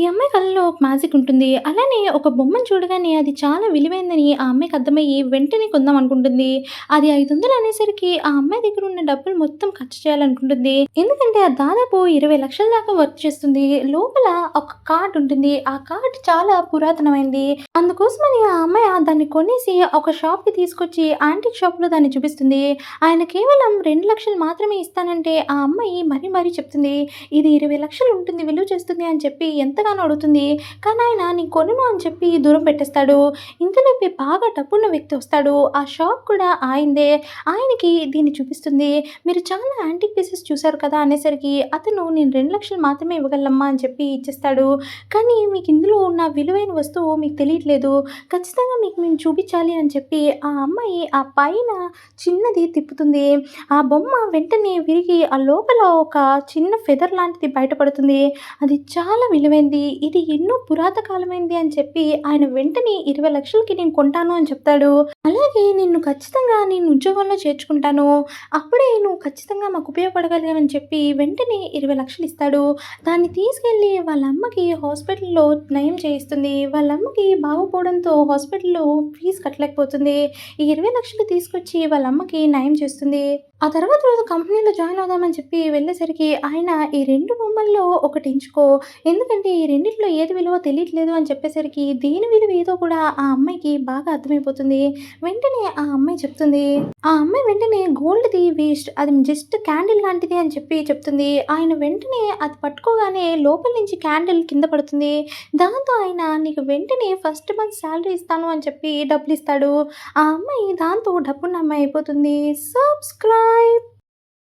ఈ అమ్మాయి కళ్ళలో ఒక మ్యాజిక్ ఉంటుంది. అలానే ఒక బొమ్మను చూడగానే అది చాలా విలువైందని ఆ అమ్మాయికి అర్థమయ్యి వెంటనే కొందాం అనుకుంటుంది. అది 500 అనేసరికి ఆ అమ్మాయి దగ్గర ఉన్న డబ్బులు మొత్తం ఖర్చు చేయాలనుకుంటుంది. ఎందుకంటే అది దాదాపు 20,00,000 దాకా వర్త్ చేస్తుంది. లోపల ఒక కార్డ్ ఉంటుంది. ఆ కార్డ్ చాలా పురాతనమైంది. అందుకోసమని ఆ అమ్మాయి దాన్ని కొనేసి ఒక షాప్‌కి తీసుకొచ్చి యాంటిక్ షాప్‌లో దాన్ని చూపిస్తుంది. ఆయన కేవలం 2,00,000 మాత్రమే ఇస్తానంటే ఆ అమ్మాయి మరీ చెప్తుంది. ఇది 20,00,000 ఉంటుంది, విలువ చేస్తుంది అని చెప్పి ఎంతగానో అడుగుతుంది. కానీ ఆయన నేను కొనను అని చెప్పి దూరం పెట్టేస్తాడు. ఇంతలోపే బాగా డబ్బున్న వ్యక్తి వస్తాడు. ఆ షాప్ కూడా ఆయనదే. ఆయనకి దీన్ని చూపిస్తుంది. మీరు చాలా యాంటిక్ పీసెస్ చూసారు కదా అనేసరికి అతను నేను 2,00,000 మాత్రమే ఇవ్వగలనమ్మా అని చెప్పి ఇచ్చేస్తాడు. కానీ మీకు ఇందులో ఉన్న విలువైన వస్తువు మీకు తెలియట్లేదు. ఖచ్చితంగా మీకు మేము చూపించాలి అని చెప్పి ఆ అమ్మాయి ఆ పైన చిన్నది తిప్పుతుంది. ఆ బొమ్మ వెంటనే విరిగి ఆ లోపల ఒక చిన్న ఫెదర్ లాంటిది బయటపడుతుంది. అది చాలా విలువైంది. ఇది ఎన్నో పురాత కాలమైంది అని చెప్పి ఆయన వెంటనే 20,00,000కి నేను కొంటాను అని చెప్తాడు. అలాగే నిన్ను ఖచ్చితంగా నేను ఉద్యోగంలో చేర్చుకుంటాను. అప్పుడే నువ్వు ఖచ్చితంగా మాకు ఉపయోగపడగలిగావని చెప్పి వెంటనే 20,00,000 ఇస్తాడు. దాన్ని తీసుకెళ్ళి వాళ్ళ అమ్మకి హాస్పిటల్‌లో నయం చేయిస్తుంది. వాళ్ళ అమ్మకి బాగోపోవడంతో హాస్పిటల్‌లో ఫీజు కట్టలేకపోతుంది. ఈ 20,00,000 తీసుకొచ్చి వాళ్ళ అమ్మకి నయం చేస్తుంది. ఆ తర్వాత రోజు కంపెనీలో జాయిన్ అవుదామని చెప్పి వెళ్ళేసరికి ఆయన ఈ 2 బొమ్మల్లో ఒకటి ఎంచుకో. ఎందుకంటే ఈ రెండిట్లో ఏది విలువో తెలియట్లేదు అని చెప్పేసరికి దేని విలువ ఏదో కూడా ఆ అమ్మాయికి బాగా అర్థమైపోతుంది. వెంటనే ఆ అమ్మాయి చెప్తుంది. ఆ అమ్మాయి వెంటనే గోల్డ్‌ది వేస్ట్. అది జస్ట్ క్యాండిల్ లాంటిది అని చెప్పి చెప్తుంది. ఆయన వెంటనే అది పట్టుకోగానే లోపల నుంచి క్యాండిల్ కింద పడుతుంది. దాంతో ఆయన నీకు వెంటనే ఫస్ట్ మంత్ సాలరీ ఇస్తాను అని చెప్పి డబ్బులిస్తాడు. ఆ అమ్మాయి దాంతో డబ్బున్న అమ్మాయి అయిపోతుంది. సబ్స్క్రైబ్.